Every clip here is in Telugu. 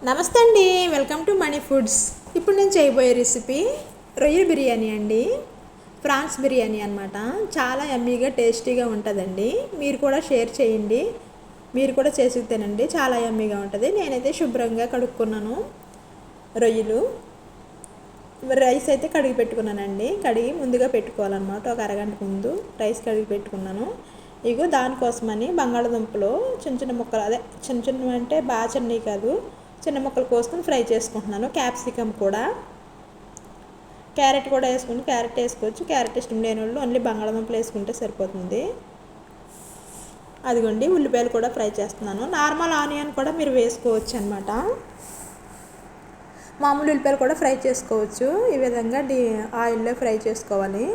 నమస్తే అండి, వెల్కమ్ టు మనీ ఫుడ్స్. ఇప్పుడు నేను చేయబోయే రెసిపీ రొయ్యల బిర్యానీ అండి. ఫ్రాన్స్ బిర్యానీ అనమాట. చాలా యమ్మీగా టేస్టీగా ఉంటుందండి. మీరు కూడా షేర్ చేయండి, మీరు కూడా చేసి తినండి, చాలా యమ్మీగా ఉంటుంది. నేనైతే శుభ్రంగా కడుక్కున్నాను రొయ్యలు. రైస్ అయితే కడిగి పెట్టుకున్నానండి. కడిగి ముందుగా పెట్టుకోవాలన్నమాట. ఒక అరగంట ముందు రైస్ కడిగి పెట్టుకున్నాను. ఇగో దానికోసమని బంగాళదుంపలు చిన్న చిన్న ముక్కలు, అదే చిన్న చిన్న అంటే బాగా చిన్నవి కాదు, చిన్న ముక్కలు కోసుకొని ఫ్రై చేసుకుంటున్నాను. క్యాప్సికమ్ కూడా, క్యారెట్ కూడా వేసుకుని, క్యారెట్ వేసుకోవచ్చు. క్యారెట్ ఇష్టం లేని వాళ్ళు ఓన్లీ బంగాళదుంపలు వేసుకుంటే సరిపోతుంది. అదిగోండి ఉల్లిపాయలు కూడా ఫ్రై చేస్తున్నాను. నార్మల్ ఆనియన్ కూడా మీరు వేసుకోవచ్చు అనమాట. మామూలు ఉల్లిపాయలు కూడా ఫ్రై చేసుకోవచ్చు. ఈ విధంగా ఆయిల్లో ఫ్రై చేసుకోవాలి.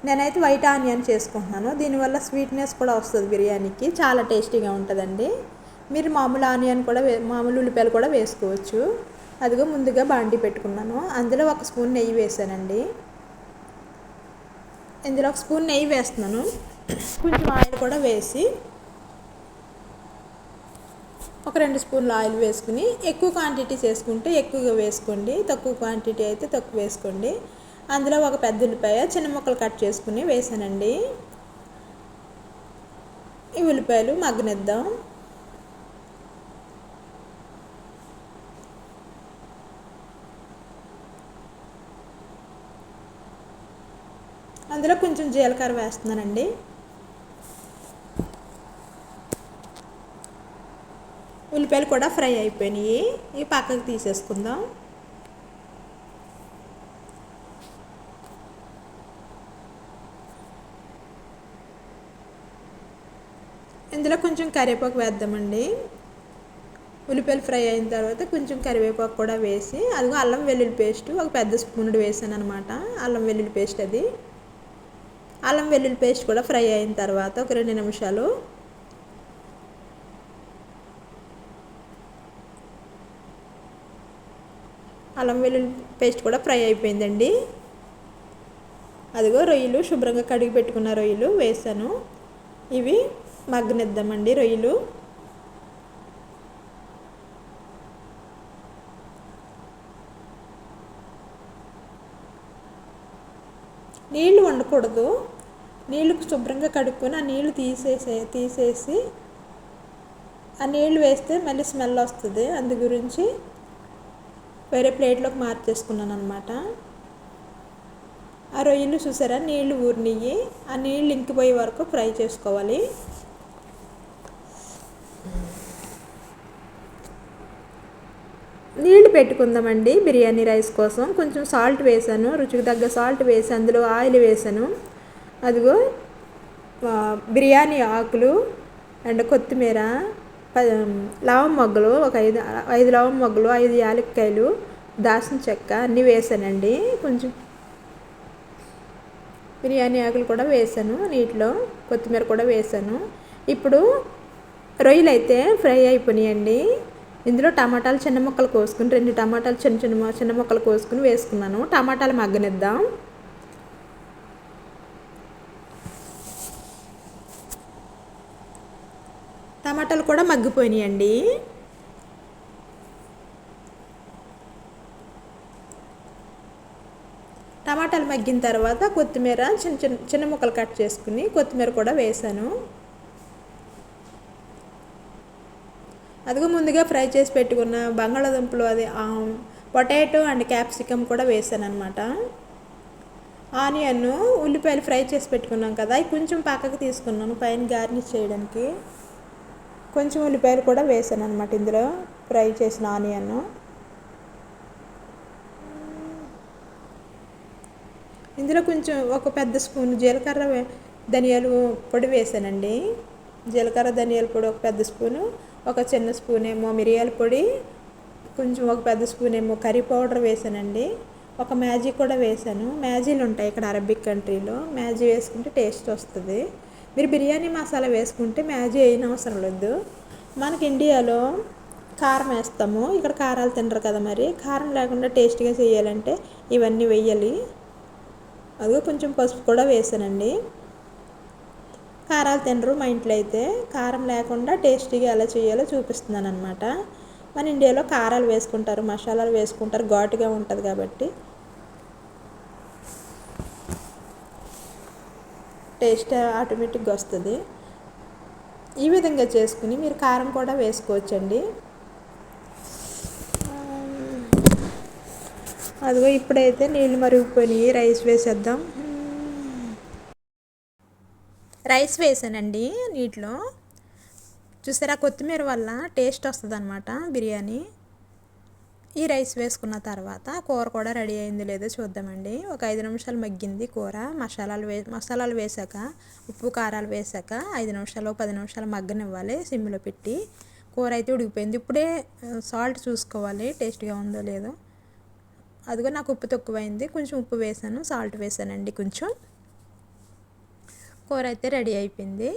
నేనైతే వైట్ ఆనియన్ చేసుకుంటున్నాను. దీనివల్ల స్వీట్నెస్ కూడా వస్తుంది బిర్యానీకి, చాలా టేస్టీగా ఉంటుందండి. మీరు మామూలు ఆనియన్ కూడా మామూలు ఉల్లిపాయలు కూడా వేసుకోవచ్చు. అదిగో ముందుగా బాండి పెట్టుకున్నాను. అందులో 1 స్పూన్ నెయ్యి వేసానండి. ఇందులో 1 స్పూన్ నెయ్యి వేస్తున్నాను. కొంచెం ఆయిల్ కూడా వేసి ఒక 2 స్పూన్ల ఆయిల్ వేసుకుని, ఎక్కువ క్వాంటిటీ చేసుకుంటే ఎక్కువగా వేసుకోండి, తక్కువ క్వాంటిటీ అయితే తక్కువ వేసుకోండి. అందులో ఒక పెద్ద ఉల్లిపాయ చిన్న ముక్కలు కట్ చేసుకుని వేసానండి. ఈ ఉల్లిపాయలు మగ్గనిద్దాం. అందులో కొంచెం జీలకర్ర వేస్తున్నానండి. ఉల్లిపాయలు కూడా ఫ్రై అయిపోయినాయి. ఇవి పక్కకు తీసేసుకుందాం. ఇందులో కొంచెం కరివేపాకు వేద్దామండి. ఉల్లిపాయలు ఫ్రై అయిన తర్వాత కొంచెం కరివేపాకు కూడా వేసి, అదిగో అల్లం వెల్లుల్లి పేస్ట్ ఒక పెద్ద స్పూన్ వేసాను అనమాట. అల్లం వెల్లుల్లి పేస్ట్, అల్లం వెల్లుల్లి పేస్ట్ కూడా ఫ్రై అయిన తర్వాత ఒక 2 నిమిషాలు అల్లం వెల్లుల్లి పేస్ట్ కూడా ఫ్రై అయిపోయిందండి. అదిగో రొయ్యలు శుభ్రంగా కడిగి పెట్టుకున్న రొయ్యలు వేసాను. ఇవి మగ్గనిద్దామండి. రొయ్యలు నీళ్లు వండకూడదు. నీళ్లు శుభ్రంగా కడుక్కొని ఆ నీళ్లు తీసేసి ఆ నీళ్లు వేస్తే మళ్ళీ స్మెల్ వస్తుంది. అందు గురించి వేరే ప్లేట్లోకి మార్చేసుకున్నాను అనమాట. ఆ రొయ్యలు చూసారా, నీళ్లు ఊరినయ్యి. ఆ నీళ్ళు ఇంకిపోయే వరకు ఫ్రై చేసుకోవాలి. నీళ్లు పెట్టుకుందామండి బిర్యానీ రైస్ కోసం. కొంచెం సాల్ట్ వేసాను, రుచికి తగ్గ సాల్ట్ వేసి అందులో ఆయిల్ వేసాను. అదిగో బిర్యానీ ఆకులు అండ్ కొత్తిమీర, లవం మొగ్గలు ఒక 5 లవం మొగ్గలు, 5 యాలక్కాయలు, దాల్చిన చెక్క అన్నీ వేసానండి. కొంచెం బిర్యానీ ఆకులు కూడా వేసాను నీటిలో, కొత్తిమీర కూడా వేసాను. ఇప్పుడు రొయ్యలు అయితే ఫ్రై అయిపోయినాయండి. ఇందులో టమాటాలు చిన్న ముక్కలు కోసుకుని, 2 టమాటాలు చిన్న ముక్కలు కోసుకుని వేసుకున్నాను. టమాటాలు మగ్గనిద్దాం. టమాటాలు కూడా మగ్గిపోయినాయండి. టమాటాలు మగ్గిన తర్వాత కొత్తిమీర చిన్న ముక్కలు కట్ చేసుకుని కొత్తిమీర కూడా వేసాను. అదిగో ముందుగా ఫ్రై చేసి పెట్టుకున్న బంగాళాదుంపలు, అది పొటాటో అండ్ క్యాప్సికమ్ కూడా వేసాను అనమాట. ఆనియన్, ఉల్లిపాయలు ఫ్రై చేసి పెట్టుకున్నాం కదా, అవి కొంచెం పక్కకు తీసుకున్నాను పైన గార్నిష్ చేయడానికి. కొంచెం ఉల్లిపాయలు కూడా వేసాను అనమాట ఇందులో, ఫ్రై చేసిన ఆనియన్. ఇందులో కొంచెం ఒక పెద్ద స్పూన్ జీలకర్ర ధనియాలు పొడి వేసానండి. జీలకర్ర ధనియాల పొడి ఒక పెద్ద స్పూను, ఒక చిన్న స్పూన్ ఏమో మిరియాల పొడి, కొంచెం ఒక పెద్ద స్పూన్ ఏమో కర్రీ పౌడర్ వేసానండి. ఒక మ్యాగీ కూడా వేసాను. మ్యాగీలు ఉంటాయి ఇక్కడ అరబిక్ కంట్రీలో, మ్యాగీ వేసుకుంటే టేస్ట్ వస్తుంది. మీరు బిర్యానీ మసాలా వేసుకుంటే మ్యాగీ అయిన అవసరం లేదు. మనకి ఇండియాలో కారం వేస్తాము, ఇక్కడ కారాలు తినరు కదా, మరి కారం లేకుండా టేస్ట్గా చేయాలంటే ఇవన్నీ వేయాలి. అదిగో కొంచెం పసుపు కూడా వేసానండి. కారాలు తినరు మా ఇంట్లో అయితే, కారం లేకుండా టేస్టీగా ఎలా చేయాలో చూపిస్తున్నాను అనమాట. మన ఇండియాలో కారాలు వేసుకుంటారు, మసాలాలు వేసుకుంటారు, ఘాటుగా ఉంటుంది కాబట్టి టేస్ట్ ఆటోమేటిక్గా వస్తుంది. ఈ విధంగా చేసుకుని మీరు కారం కూడా వేసుకోవచ్చండి. అదిగో ఇప్పుడైతే నీళ్ళు మరిగిపోయినాయి, రైస్ వేసేద్దాం. రైస్ వేసానండి నీటిలో. చూసారా, కొత్తిమీర వల్ల టేస్ట్ వస్తుంది అనమాట బిర్యానీ. ఈ రైస్ వేసుకున్న తర్వాత కూర కూడా రెడీ అయింది లేదో చూద్దామండి. ఒక 5 నిమిషాలు మగ్గింది కూర. మసాలాలు వేసాక, ఉప్పు కారాలు వేసాక 5 నిమిషాలు 10 నిమిషాలు మగ్గనివ్వాలి సిమ్లో పెట్టి. కూర అయితే ఉడికిపోయింది. ఇప్పుడే సాల్ట్ చూసుకోవాలి టేస్ట్గా ఉందో లేదో. అదిగో నాకు ఉప్పు తక్కువైంది, కొంచెం ఉప్పు వేసాను, సాల్ట్ వేసానండి కొంచెం. కూర అయితే రెడీ అయిపోయింది.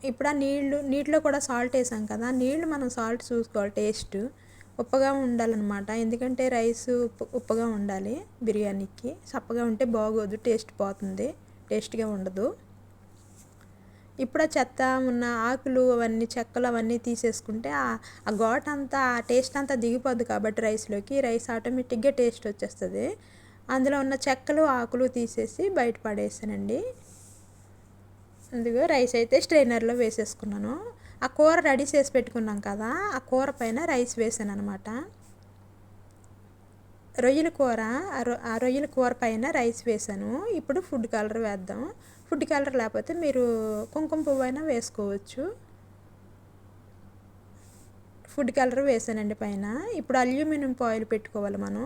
ఇప్పుడు ఆ నీటిలో కూడా సాల్ట్ వేసాం కదా, నీళ్ళు మనం సాల్ట్ చూసుకోవాలి. టేస్ట్ ఉప్పగా ఉండాలన్నమాట, ఎందుకంటే రైస్ ఉప్పగా ఉండాలి బిర్యానీకి. చప్పగా ఉంటే బాగోదు, టేస్ట్ పోతుంది, టేస్ట్గా ఉండదు. ఇప్పుడు ఆ చెత్త ఉన్న ఆకులు అవన్నీ, చెక్కలు అవన్నీ తీసేసుకుంటే ఆ ఘాట్ అంతా, ఆ టేస్ట్ అంతా దిగిపోద్ది కాబట్టి రైస్లోకి. రైస్ ఆటోమేటిక్గా టేస్ట్ వచ్చేస్తుంది. అందులో ఉన్న చెక్కలు ఆకులు తీసేసి బయట పడేసానండి. అందులో రైస్ అయితే స్ట్రైనర్లో వేసేసుకున్నాను. ఆ కూర రెడీ చేసి పెట్టుకున్నాం కదా, ఆ కూర పైన రైస్ వేసాను అనమాట. రొయ్యల కూర, ఆ రొయ్యల కూర పైన రైస్ వేసాను. ఇప్పుడు ఫుడ్ కలర్ వేద్దాం. ఫుడ్ కలర్ లేకపోతే మీరు కుంకుమ పువ్వు అయినా వేసుకోవచ్చు. ఫుడ్ కలర్ వేసానండి పైన. ఇప్పుడు అల్యూమినియం ఫాయిల్ పెట్టుకోవాలి మనం.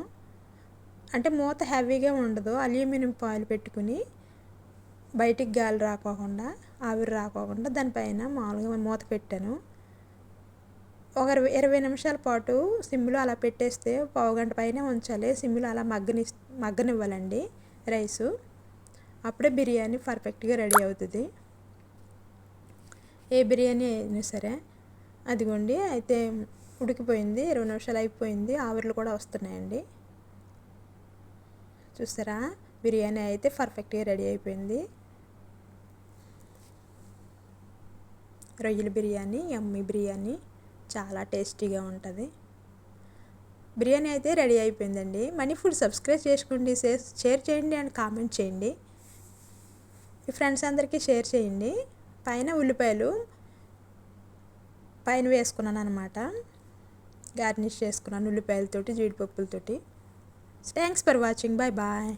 అంటే మూత హెవీగా ఉండదు, అల్యూమినియం ఫాయిల్ పెట్టుకుని బయటికి గాలి రాకోకుండా, ఆవిరి రాకోకుండా దానిపైన మామూలుగా మూత పెట్టాను. ఒక 20 నిమిషాల పాటు సిమ్లో అలా పెట్టేస్తే, పావుగంట పైన ఉంచాలి సిమ్లో. అలా మగ్గనివ్వాలండి రైసు. అప్పుడే బిర్యానీ పర్ఫెక్ట్గా రెడీ అవుతుంది, ఏ బిర్యానీ అయినా సరే. అదిగోండి, అయితే ఉడికిపోయింది, 20 నిమిషాలు అయిపోయింది, ఆవిర్లు కూడా వస్తున్నాయండి. చూసారా, బిర్యానీ అయితే పర్ఫెక్ట్గా రెడీ అయిపోయింది. రొయ్యల బిర్యానీ, యమ్మీ బిర్యానీ, చాలా టేస్టీగా ఉంటుంది. బిర్యానీ అయితే రెడీ అయిపోయిందండి. మనీ ఫుడ్ సబ్స్క్రైబ్ చేసుకోండి, షేర్ చేయండి అండ్ కామెంట్ చేయండి. మీ ఫ్రెండ్స్ అందరికీ షేర్ చేయండి. పైన ఉల్లిపాయలు పైన వేసుకున్నాను అనమాట, గార్నిష్ చేసుకున్నాను ఉల్లిపాయలతోటి, జీడిపప్పులతోటి. Thanks for watching, bye bye.